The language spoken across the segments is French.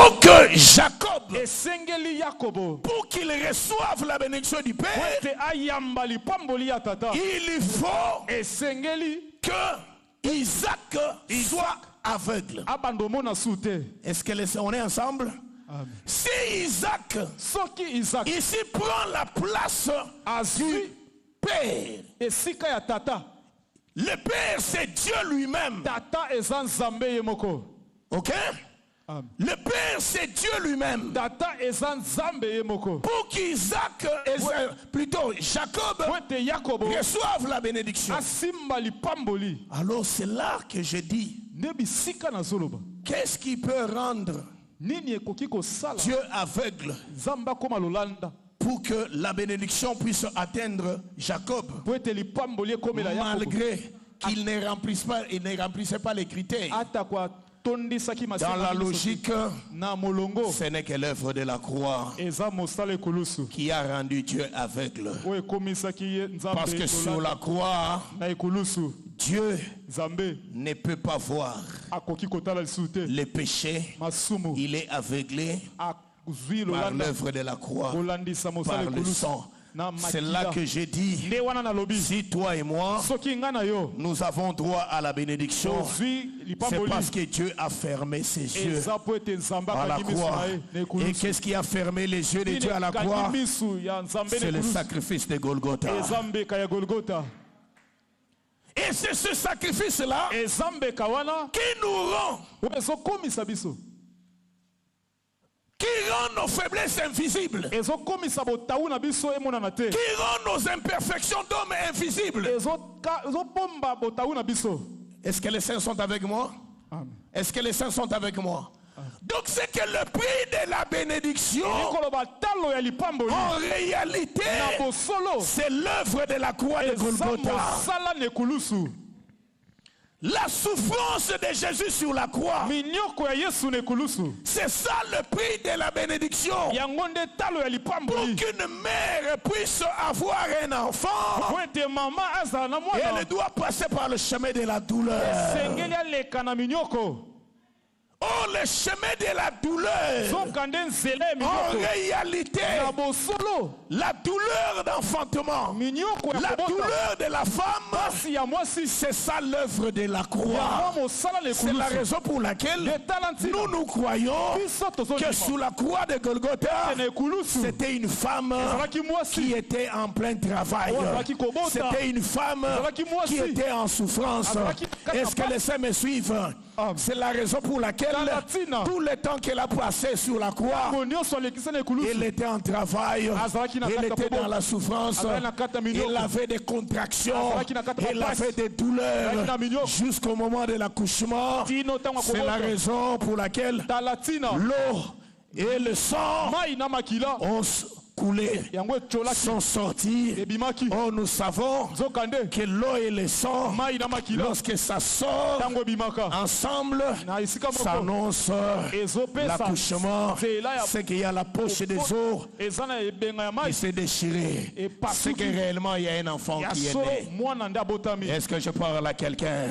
pour que Jacob, esengeli Yakobo, pour qu'il reçoive la bénédiction du Père, wete ayambali pamboli ya tata, il faut esengeli que Isaac soit aveugle. abandomo na sute. Est-ce que on est ensemble? Amen. Si Isaac Soki Isaac ici prend la place du Père, esika ya tata, le Père c'est Dieu lui-même. tata eza nzambe ye moko. Ok? Amen. Le Père c'est Dieu lui-même. Tata eza nzambe ye moko. Pour qu'Isaac, plutôt Jacob, Wete Yakobo reçoive la bénédiction. asimbali pamboli. Alors c'est là que je dis, Nebi sika na zoloba. qu'est-ce qui peut rendre Nini ekoki kosala Dieu aveugle zamba koma lolanda pour que la bénédiction puisse atteindre Jacob, wete lipamboli ekomela Yakobo malgré qu'il ne remplissait pas les critères? ata kwa tondisaki Dans masika la logique, na molongo ce n'est que l'œuvre de la croix eza mosala ekulusu qui a rendu Dieu aveugle. oyo ekomisaki ye nzambe Parce que sur la croix, na ekulusu Dieu nzambe ne peut pas voir akoki kotala lisusu te les péchés. masumu Il est aveuglé azwi par lolanda l'œuvre de la croix, kolandisa mosala par le ekulusu sang. na C'est là que j'ai dit, nde wana nalobi si toi et moi, soki nga na yo nous avons droit à la bénédiction, ozwi c'est lipamboli parce que Dieu a fermé ses yeux eza po ete nzambe à la akangi miso croix. na ye na Et ekulusu qu'est-ce qui a fermé les yeux de Dieu à la Akangi croix? miso ya nzambe na C'est le ekulusu sacrifice de Golgotha. eza mbeka ya golgota Et c'est ce sacrifice-là eza mbeka wana qui nous rend, oyo ezokomisa biso qui rend nos faiblesses invisibles, ezokomisa botawu na biso emonana te qui rend nos imperfections d'hommes invisibles. ezobomba botawu na biso. Est-ce que les saints sont avec moi? Amen. Est-ce que les saints sont avec moi? Donc c'est que le prix de la bénédiction, ekoloba talo ya lipamboli en réalité, na bosolo c'est l'œuvre de la croix de eza Golgotha. mosala na ekulusu. La souffrance de Jésus sur la croix, minyoko ya yesu na ekulusu c'est ça le prix de la bénédiction. yango nde talo ya Pour lipamboli qu'une mère puisse avoir un enfant, po ete mama azala na elle mwana doit passer par le chemin de la douleur. esengeli aleka na minyoko Oh, le chemin de la douleur. zoka nde nzela ya En minyoko réalité, na bosolo la douleur d'enfantement, minyoko ya la kobota douleur de la femme, pasi ya mwasi c'est ça l'œuvre de la croix. yango mosala na C'est la ekulusu raison pour laquelle de tala ntina nous croyons biso que tozondima sous la croix de Golgotha, na ekulusu c'était une femme ezalaki qui mwasi était en plein travail. oyo azalaki kobota C'était une femme ezalaki mwasi qui était en souffrance. azalaki kaka Est-ce que les saints me suivent? C'est la raison pour laquelle Talatina. tout le temps qu'elle a passé sur la croix, ngo nyonso alekisa na il ekulusu était en travail, azalaki na il kata était kobota. dans la souffrance, azalaki na kata il minyoko avait des contractions, azalaki na kata il mapasi. avait des douleurs azalaki na minyoko jusqu'au moment de l'accouchement. tino ntango ya C'est la kobota raison pour laquelle tala ntina l'eau et le sang mai na makila ont coulé, yango etiolaki sont sortis. ebimaki Oh, nous savons nzoka nde que l'eau et le sang, mai na makila lorsque ça sort ntango ebimaka ensemble, na esika ça moko annonce ezopesa l'accouchement. nzela ya C'est qu'il y a la poche des os eza na ebenga ya qui mai s'est déchirée. C'est que réellement il y a un enfant ya qui est solo né. mwana nde abotami Est-ce que je parle à quelqu'un?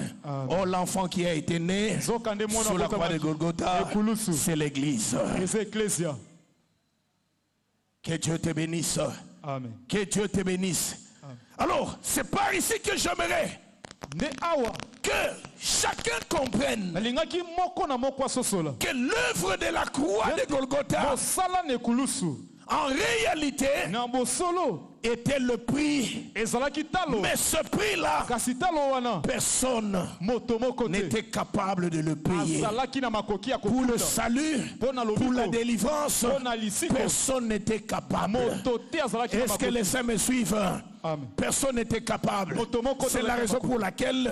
Oh, l'enfant qui a été né nzoka nde mwana sur la croix de abotamaki Golgotha, ekulusu c'est l'église. eza eklesia. Que Dieu te bénisse. Amen. Que Dieu te bénisse. Alors, c'est par ici que j'aimerais nde awa que chacun comprenne nalingaki moko na moko asosola que l'œuvre de la croix de Golgotha, bosala na ekulusu en réalité, na bosolo était le prix. ezalaki talo Mais ce prix-là, kasi talo wana personne moto moko te n'était capable de le payer. azalaki na makoki ya Pour le kokuta salut, mpo na pour la lobiko délivrance, mpo na lisiko personne n'était capable. moto te azalaki na Est-ce que makoki. les saints me suivent? Amen. Personne n'était capable. C'est la raison pour laquelle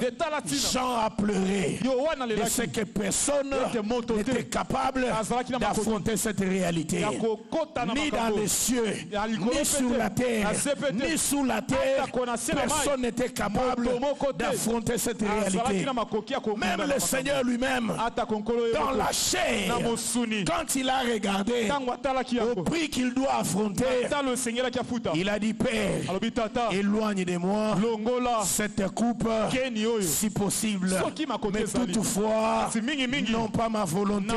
Jean a pleuré. yo wana Et lelaki c'est que personne n'était capable d'affronter cette réalité. ya kokota na Ni dans makambo les cieux, ya likolo ni sur la terre, ni sous la terre, personne n'était capable d'affronter cette réalité. Même le Seigneur lui-même, dans la chair, quand il a regardé au prix qu'il doit affronter, il a dit, Père, éloigne de moi cette coupe si possible. Mais toutefois, non pas ma volonté,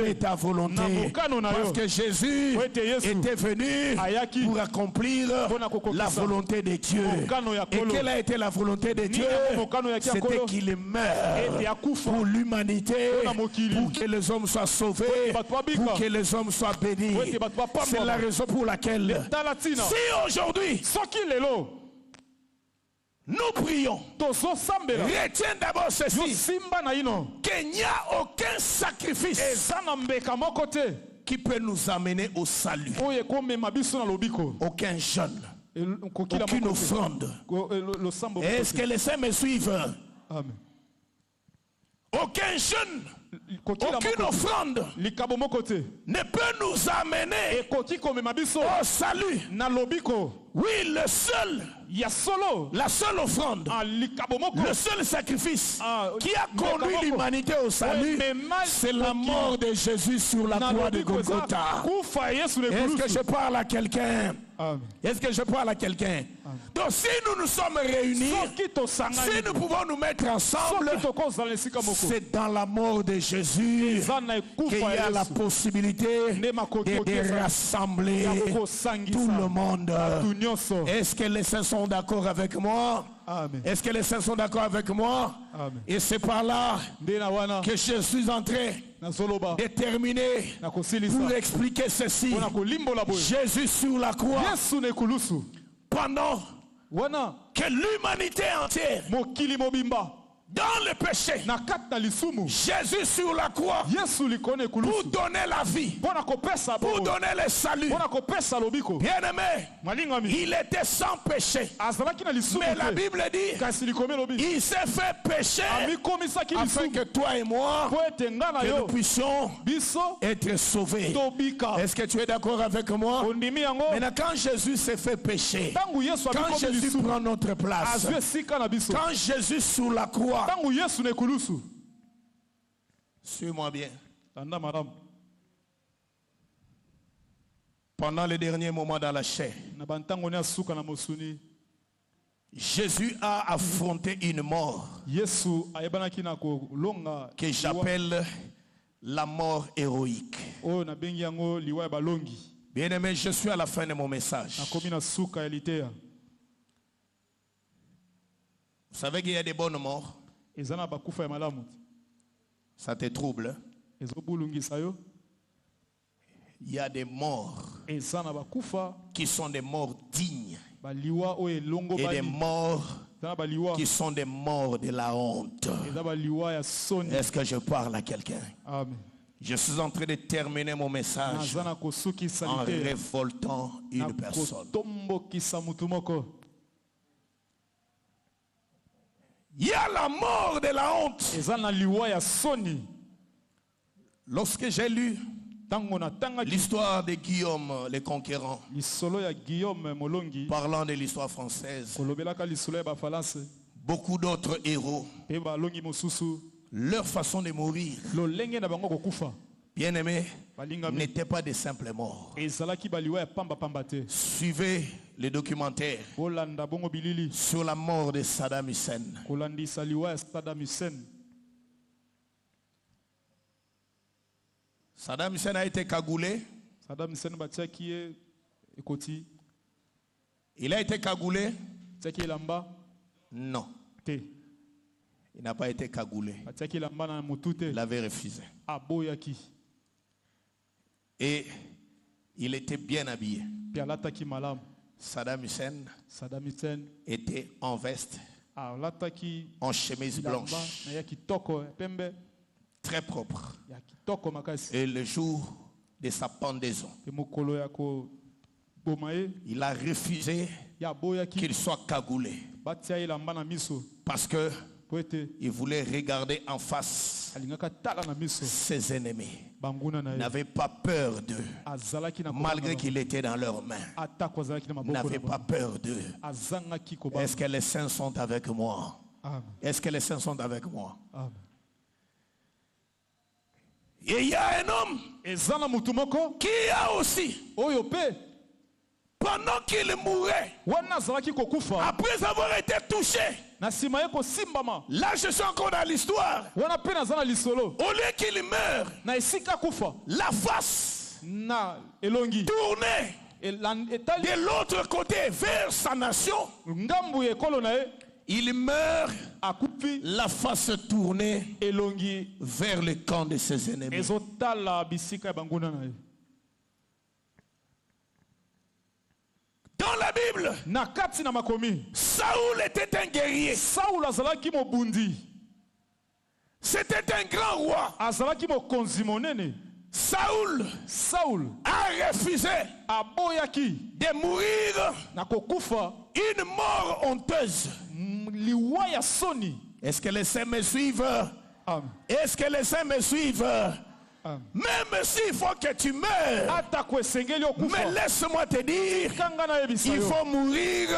mais ta volonté. Parce que Jésus était venu pour accomplir la volonté de Dieu. Et quelle a été la volonté de Dieu? C'était qu'il meure pour l'humanité, pour que les hommes soient sauvés, pour que les hommes soient bénis. C'est la raison pour laquelle, si aujourd'hui nous prions, retiens d'abord ceci, qu'il n'y a aucun sacrifice qui peut nous amener au salut. Aucun jeûne, aucune offrande. Est-ce que les saints me suivent? Amen. Aucun jeûne, aucune offrande ne peut nous amener au salut. Oui, la seule offrande, le seul sacrifice qui a conduit l'humanité au salut, c'est la mort de Jésus sur la croix de Golgotha. Est-ce que je parle à quelqu'un? Est-ce que je parle à quelqu'un? Donc si nous nous sommes réunis, si nous pouvons nous mettre ensemble, c'est dans la mort de Jésus qu'il y a la possibilité de rassembler tout le monde. Est-ce que les saints sont d'accord avec moi? Est-ce que les saints sont d'accord avec moi? Et c'est par là que je suis en train de terminer pour expliquer ceci. Jésus sur la croix, pendant que l'humanité entière dans le péché, Jésus sur la croix pour donner la vie, pour donner le salut. Bien-aimé, il était sans péché, mais la Bible dit il s'est fait pécher afin que toi et moi, que nous puissions être sauvés. Est-ce que tu es d'accord avec moi? Maintenant, quand Jésus s'est fait pécher, quand Jésus prend notre place, quand Jésus sur la croix, suis-moi bien. Pendant les derniers moments dans la chair, Jésus a affronté une mort que j'appelle la mort héroïque. Bien-aimé, je suis à la fin de mon message. Vous savez qu'il y a des bonnes morts. Ça te trouble. Il y a des morts qui sont des morts dignes et des morts qui sont des morts de la honte. Est-ce que je parle à quelqu'un? Je suis en train de terminer mon message en révoltant une personne. Il y a la mort de la honte. Lorsque j'ai lu l'histoire de Guillaume le Conquérant, parlant de l'histoire française, beaucoup d'autres héros, leur façon de mourir, bien aimé, n'était pas des simples morts. Suivez le documentaire sur la mort de Saddam Hussein. Saddam Hussein a été cagoulé. Il a été cagoulé? Non. Il n'a pas été cagoulé. Il avait refusé. Et il était bien habillé. Saddam Hussein était en veste, en chemise blanche, très propre. Et le jour de sa pendaison, il a refusé qu'il soit cagoulé parce que il voulait regarder en face ses ennemis n'avaient pas peur d'eux. Malgré qu'il était dans leurs mains, n'avaient pas peur d'eux. Est-ce que les saints sont avec moi? Est-ce que les saints sont avec moi? Et il y a un homme qui a aussi, pendant qu'il mourait, après avoir été touché, là je suis encore dans l'histoire, au lieu qu'il meure, la face tournée de l'autre côté vers sa nation, il meurt, la face tournée vers le camp de ses ennemis. Dans la Bible, Saoul était un guerrier. C'était un grand roi. Saoul a refusé de mourir une mort honteuse. Est-ce que les saints me suivent? Est-ce que les saints me suivent? Même s'il faut que tu meurs, mais laisse-moi te dire, il faut mourir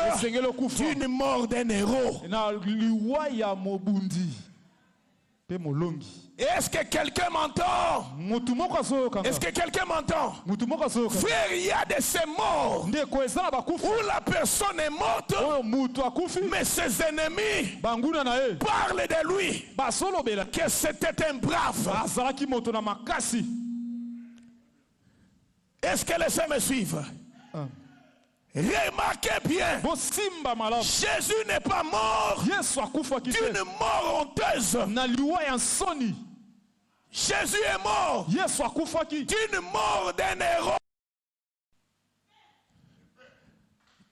d'une mort d'un héros. Est-ce que quelqu'un m'entend? Est-ce que quelqu'un m'entend? Frère, il y a de ces morts où la personne est morte, mais ses ennemis parlent de lui que c'était un brave. Est-ce que les saints me suivent? Remarquez bien, Jésus n'est pas mort d'une mort honteuse. Jésus est mort d'une mort d'un héros.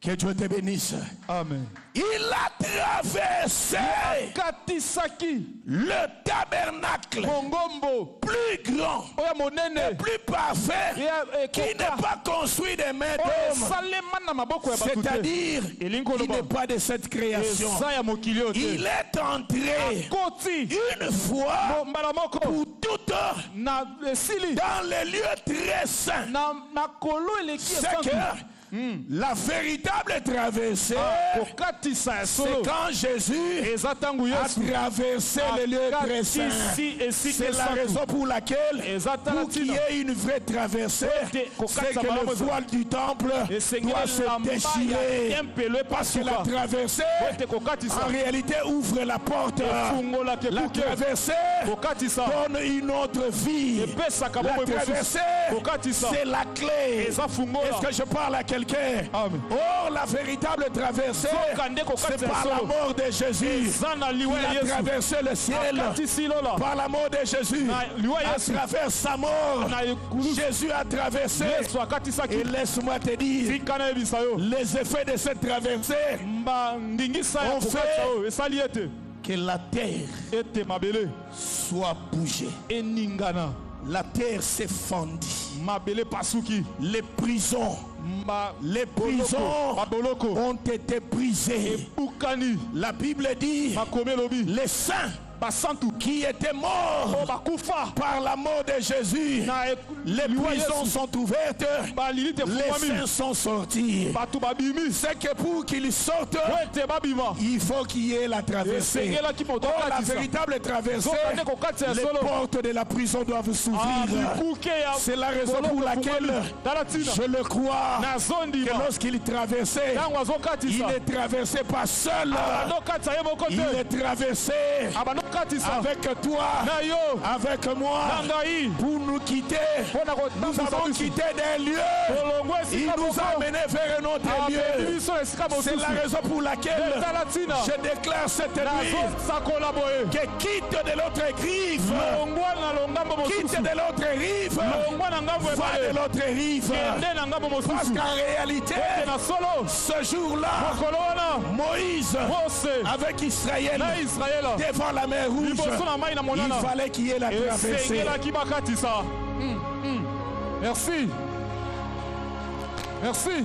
Que Dieu te bénisse. Amen. Il a traversé le tabernacle plus grand et plus parfait qui n'est pas construit des mains d'homme. C'est-à-dire, il n'est pas de cette création. Il est entré une fois pour toutes dans les lieux très saints. C'est que la véritable traversée, c'est quand Jésus a traversé les lieux très saints. C'est la raison pour laquelle, pour qu'il y ait une vraie traversée, c'est que le voile du temple doit se déchirer. Parce que la traversée, en réalité, ouvre la porte. La traversée donne une autre vie. La traversée, c'est la clé. Est-ce que je parle à quelqu'un? Or, la véritable traversée, c'est par la mort de Jésus. Il a traversé le ciel. Par la mort de Jésus, à travers sa mort, Jésus a traversé. Et laisse-moi te dire, les effets de cette traversée ont fait que la terre soit bougée. La terre s'est fendue. Les prisons ont été brisées. La Bible dit, les saints qui étaient morts par la mort de Jésus, les prisons sont ouvertes, les saints sont sortis. C'est que pour qu'ils sortent, il faut qu'il y ait la traversée. Or, la véritable traversée, les portes de la prison doivent s'ouvrir. C'est la raison pour laquelle je le crois que lorsqu'il traversait, il ne traversait pas seul, il est traversé avec toi, avec moi, pour nous quitter. Nous avons quitté des lieux, il nous a amenés vers un autre lieu. C'est la raison pour laquelle je déclare cette nuit que quitte de l'autre rive, quitte de l'autre rive, va de l'autre rive. Parce qu'en réalité, ce jour-là, Moïse avec Israël devant la mer Rouge, il fallait qu'il y ait la traversée. Merci. Merci.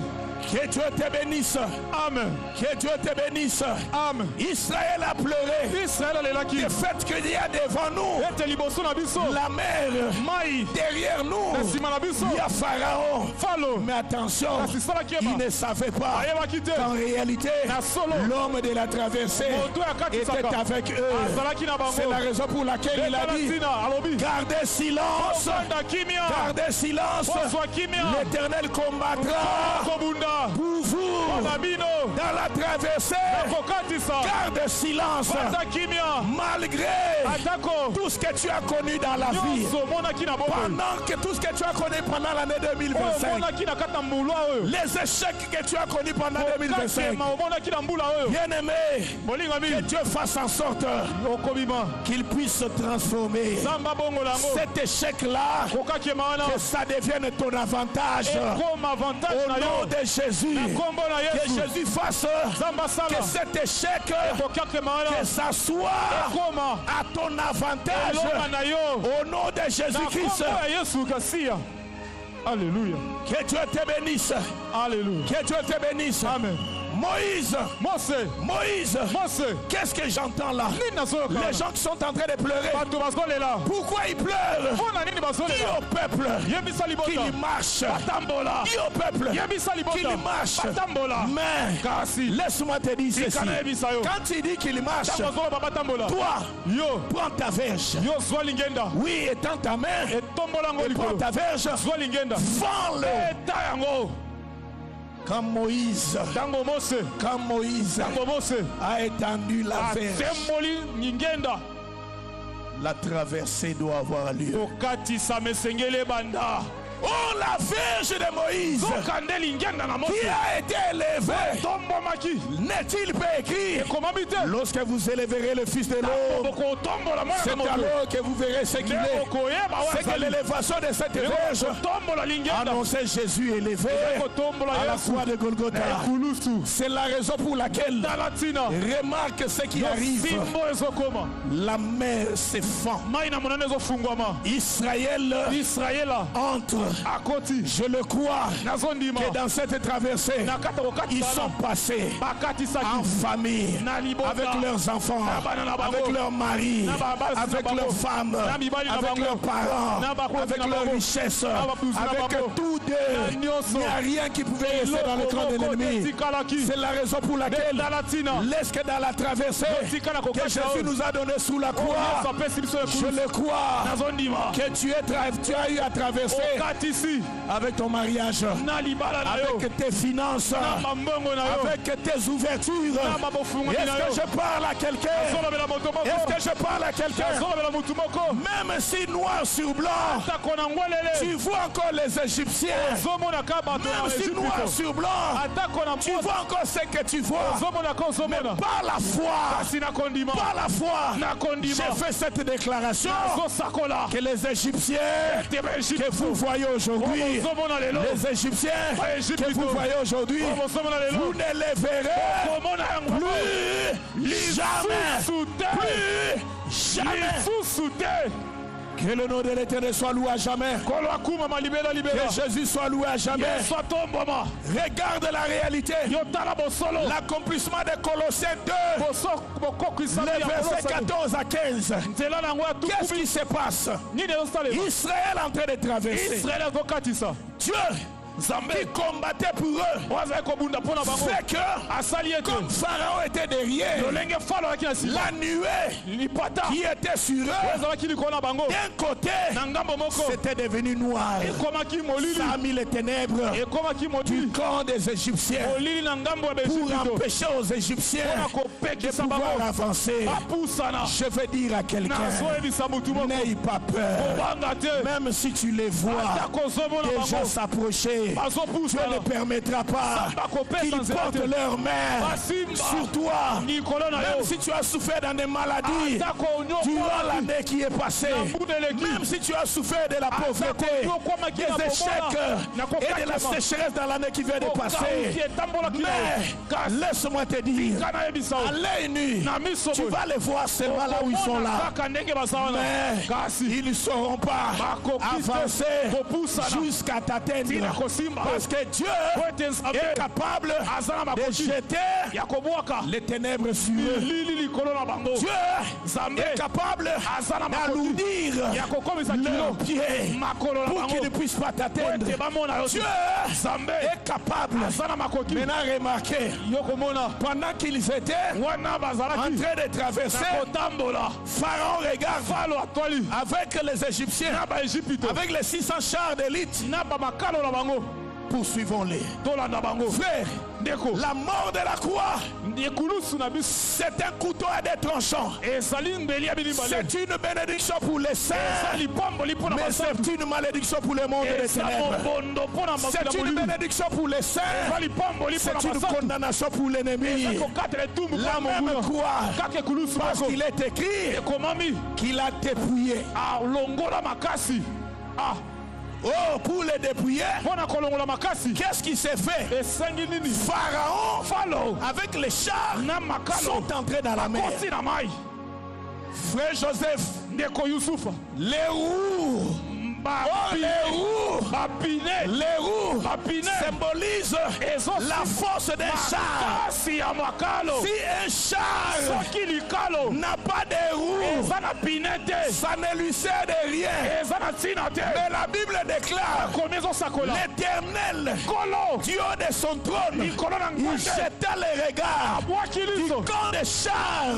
Que Dieu te bénisse. Amen. Que Dieu te bénisse. Amen. Israël a pleuré. Israël alelaki. Le fait qu'il y a devant nous Ete liboso na biso. la mer, Mai. derrière nous, Na sima na biso. il y a Pharaon. Falo. Mais attention, Kasi sala kiema. il ne savait pas Ayebaki te. qu'en réalité, Na solo. l'homme de la traversée Moto ya kati était saka. avec eux. Azalaki na bango. C'est la raison pour laquelle il a dit Tina alobi. gardez silence, Banda kimia. gardez silence. Boswa kimia. L'Éternel combattra Kobunda. pour vous Banda bino. dans la traversée. Kokatisa. Garde silence Banda kimia. malgré Atako. tout ce que tu as connu dans la vie. Nyonso monaki na bobo. Pendant que tout ce que tu as connu pendant l'année Oyo 2025, monaki na kata mbula oyo. les échecs que tu as connus pendant 2025, Kokatema monaki na mbula oyo. bien aimé, Bolinga que mingi. Dieu fasse en sorte Okobima. qu'il puisse se transformer. Zamba bongo lango. Cet échec-là, Kokakema wana. que ça devienne ton avantage. Comme avantage Au na nom yo. de Jésus, Kombo na que Yesu. Jésus fasse Zamba que sala. cet échec, Kokakema wana. que ça soit Koma. à ton Elonga avantage. na yo. Au nom de Na Jésus-Christ, kombo ya Yesu kasiya. Alléluia. que Dieu te bénisse. Alléluia. Que Dieu te bénisse. Amen. Moïse, Mose. Moïse, Mose. qu'est-ce que j'entends là? Nini nazoyoka? Les gens qui sont en train de pleurer. Bato bazolela. Pourquoi ils pleurent? Mpona nini Dis bazolela? au peuple Yebisa libota. qu'il marche. Batambola. Dis au peuple Yebisa qu'il libota. marche. Batambola. Mais Kasi. laisse-moi te dire ceci. Ikana yebisa yo. Quand il dit qu'il marche, Tango azoloba batambola. toi, Yo. prends ta verge. Yo zwa lingenda. Oui, étends ta main. Etombola yango Et prends likolo. ta verge. Zwa lingenda. Vends-le. Eta yango. Quand Moïse Tango Mose a étendu la verge, atemboli lingenda. la traversée doit avoir lieu. Kokatisa mesengele banda. Oh, la verge de Moïse Zokande lingenda na Mose. qui a été élevée, Tombomaki. n'est-il pas écrit? Ekomamite. Lorsque vous élèverez le Fils de l'homme, Boko tombola mwana c'est moto. alors que vous verrez ce qu'il est. Koyeba C'est que l'élévation de cette verge tombola lingenda. annonçait Jésus élevé Tombola à la Yesu. croix de Golgotha. Kulusu. C'est la raison pour laquelle Dalatina. remarque ce qui arrive. Simbo ezokoma. La mer se fend. Mai na monene ezofungwama. Israël Israela. entre. Akoti. Je le crois Nazondima. que dans cette traversée, Nakata kokati ils sana. sont passés Bakati saki. en famille, Na libota. avec leurs enfants, bana na bango. avec leurs maris, Na babasi na avec bango. leurs femmes, Na mibali na avec bango. leurs parents, Na bakozi avec na leurs bango. richesses, Na bapusi na avec bango. tous Na deux. nyonso. Il n'y a rien qui pouvait rester dans le camp de l'ennemi. C'est la raison pour laquelle, laisse que dans la traversée que Jésus nous a donné sous la croix, je le crois, que tu as eu à traverser avec ton mariage, avec tes finances, avec tes ouvertures. Est-ce que je parle à quelqu'un? Est-ce que je parle à quelqu'un? Même si noir sur blanc, tu vois encore les Égyptiens. Même si noir sur blanc, tu vois encore ce que tu vois. Mais par la foi, j'ai fait cette déclaration que les Égyptiens que vous voyez aujourd'hui, les Égyptiens que vous voyez aujourd'hui, vous ne les verrez plus jamais. Plus jamais. Que le nom de l'Éternel soit loué à jamais. Que Jésus soit loué à jamais. Regarde la réalité. L'accomplissement de Colossiens 2, les versets 14 à 15. Qu'est-ce qui se passe? Israël en train de traverser. Dieu qui combattait pour eux fait que comme Pharaon était derrière, la nuée qui était sur eux d'un côté c'était devenu noir. Ça a mis les ténèbres du camp des Égyptiens pour empêcher aux Égyptiens de pouvoir avancer. Je veux dire à quelqu'un, n'aie pas peur. Même si tu les vois déjà s'approcher, Dieu ne permettra pas qu'ils portent leurs mains sur toi. Même si tu as souffert dans des maladies durant l'année qui est passée, même si tu as souffert de la pauvreté, des échecs et de la sécheresse dans l'année qui vient de passer, mais laisse-moi te dire, à l'œil nu, tu vas les voir seulement là où ils sont là, mais ils ne sauront pas avancer jusqu'à t'atteindre. Parce que Dieu est capable de jeter les ténèbres sur eux. Dieu est capable d'alourdir leurs pieds pour qu'ils ne puissent pas t'atteindre. Dieu est capable. Maintenant, remarquez, pendant qu'ils étaient en train de traverser, Pharaon regarde avec les Égyptiens, avec les 600 chars d'élite. Poursuivons-les. Frère, la mort de la croix, c'est un couteau à des tranchants. C'est une bénédiction pour les saints, mais c'est une malédiction pour le monde des ténèbres. C'est une bénédiction pour les saints, c'est une condamnation pour l'ennemi. La même croix, parce qu'il est écrit qu'il a dépouillé. Oh, pour les dépouiller, qu'est-ce qui s'est fait? Pharaon, avec les chars, sont entrés dans la mer. Frère Joseph, les roues, les roues symbolisent la force d'un char. Si un char n'a pas de roues, ça ne lui sert de rien. Mais la Bible déclare l'Éternel, du haut de son trône, il jeta les regards du camp des chars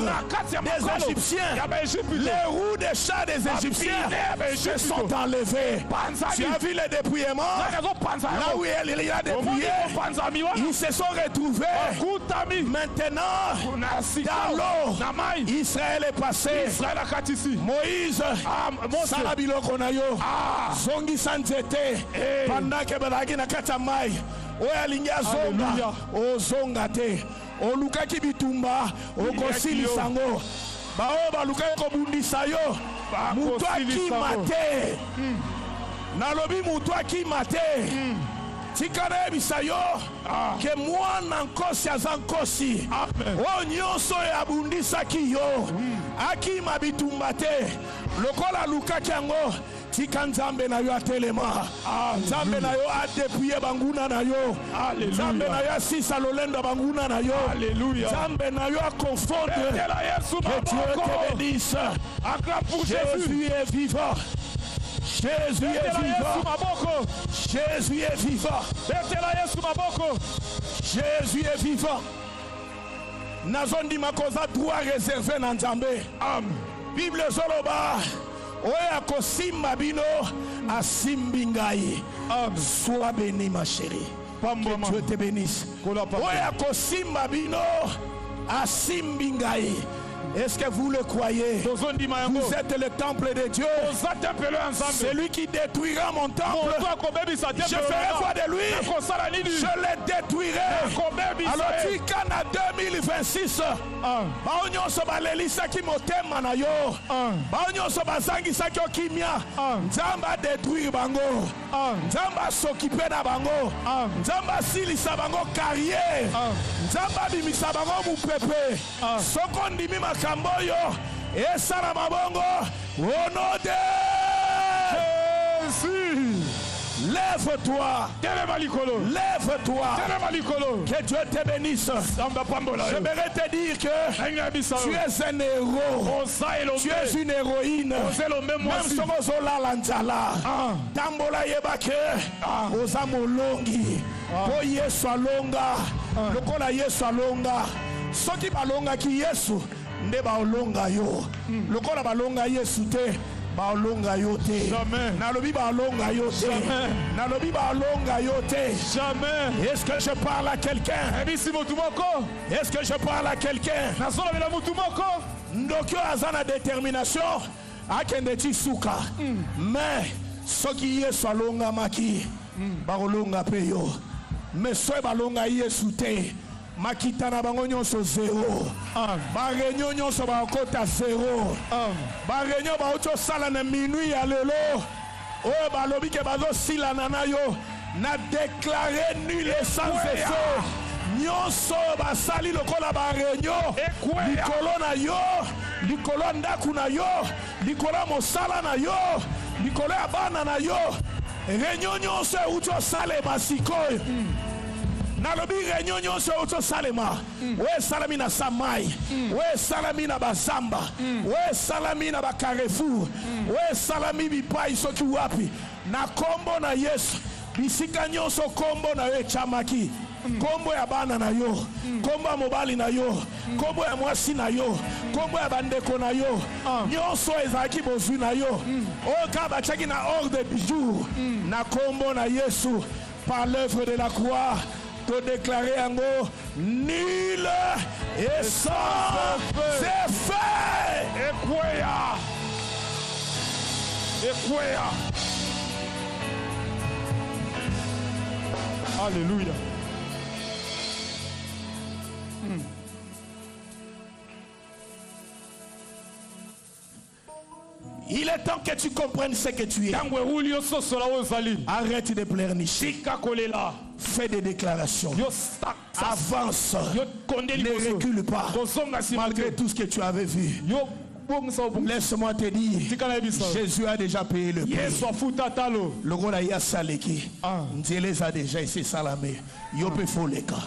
des Égyptiens. Les roues des chars des Égyptiens se sont enlevées. Tu as vu les dépouillements? Là où il y a dépouillé, ils se sont retrouvés. Maintenant, dans l'eau, Israël est passé. Moïse, Salabiloko na yo, Zongi Sanzete, pendant que Balagi na katamai, Oyalinga Zonga, O Zonga te, O Lukaki Bitumba, O Kosili Sango, Bao Balukaki Kobundisa yo. Moutoua qui mate nalobi moutoua qui mate tikana bisayo ke mwana nkosi azankosi o nyonso ya bundisa kiyo akima bitumba te lokola lukaki yango tika nzambe na yo atelema nzambe na yo adepouye banguna na yo nzambe na yo asisa lolendo banguna na yo nzambe na yo aconfondre que Dieu te bénisse. Jésus est vivant. Jésus est vivant. Jésus est vivant. Jésus est vivant. Nazondi makoza droit réservé na nzambe. Bible zoloba oya kosimba bino asimbi ngai. Sois béni ma chérie. Que Dieu te bénisse. Oya kosimba bino asimbi ngai. Est-ce que vous le croyez? Vous êtes le temple de Dieu. C'est lui qui détruira mon temple. Je ferai foi de lui. Je le détruirai. Alors tu quand en 2026 baonyoso balelisaki motema na yo baonyoso bazangisaki okimia nzambe adétruire bango nzambe asokipe na bango nzambe asilisa bango carrière nzambe abimisa bango mupepe soko ndimi makambo oyo esala mabongo au nom de Jésus. Lève-toi. Lève-toi. Que Dieu te bénisse. J'aimerais te dire que tu es un héros. Tu es une héroïne. Même si vous avez l'anzala. Tambola yebake. Oza molongi. Po Yesu alonga. Lokola Yesu alonga. Soki balonga ki Yesu. Nde balonga yo. Lokola balonga Yesu te. Balonga yote. Jamais. Nalobi balonga yote. Nalobi balonga yote. Jamais. Est-ce que je parle à quelqu'un? Est-ce que je parle à quelqu'un? Ndokyo azana détermination akende tisuka. Mais soki Yesu alonga maki balonga peyo. Mais soki balonga Yesu te makita na bango nyonso zéro. Ba réunion nyonso ba kota zéro. Ba réunion ba oto sala na minuit ya lelo. O ba lobi ke bazo sila na yo na déclarer nul et sans effet. Nyonso ba sali lokola ba réunion. Likolo na yo, likolo ndaku na yo, likolo mosala na yo, likolo ya bana na yo. réunion nyonso uto salema sikoyo nalobi réunion nyonso uto salema we salami na samai we salami na bazamba we salami na bakarefu we salami bipai soki wapi na kombo na Yesu bisika nyonso kombo na we chamaki kombo ya bana na yo kombo ya mobali na yo kombo ya mwasi na yo kombo ya bandeko na yo nyonso ezalaki bozwi na yo oka batiaki na ordre du jour na kombo na Yesu par l'œuvre de la croix te déclarer yango nul et sans effet ekweya Alléluia. Il est temps que tu comprennes ce que tu es. Arrête de pleurnicher. Fais des déclarations. Avance. Ne recule pas. Malgré tout ce que tu avais vu. Laisse-moi te dire, Jésus a déjà payé le prix. Le roi ya saleki. Dieu les a déjà ici salamé. Yo pe foleka.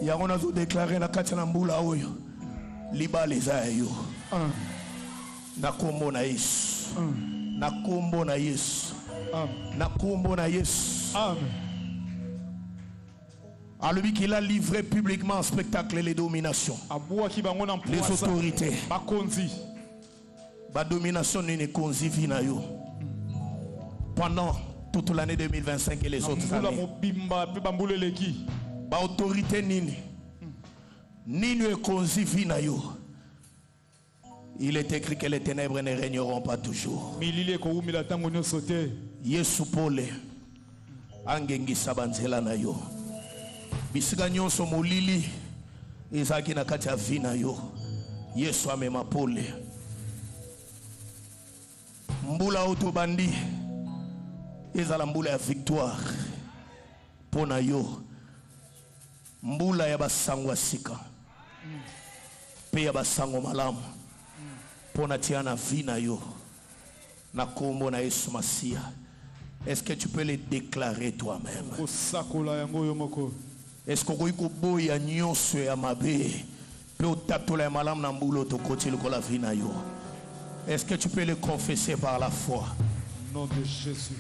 Ya on a déclaré na katina mbula oyo. Liba les ayo. Na kombo na Yesu. Na kombo na Yesu. Na kombo na Yesu. À lui qu'il a livré publiquement en spectacle les dominations, les autorités. La domination n'est konzi vina yo. Pendant toute l'année 2025 et les autres années. La autorité nini est konzi vina yo. Il est écrit que les ténèbres ne régneront pas toujours. Yesu pole angengi sabanzela na yo. Bisika nyonso molili ezaki na kati ya vina yo. Yesu amema pole. Mbula otobandi ezala mbula ya victoire pona yo. Mbula ya basango sika pe ya basango malamu pona tiana vina yo na kombo na Yesu Masia. Est-ce que tu peux le déclarer toi-même? Est-ce que tu peux boya nyonso ya mabe pe otatola malam na mbulo to koti ko la vina yo? Est-ce que tu peux le confesser par la foi? Au nom de Jésus.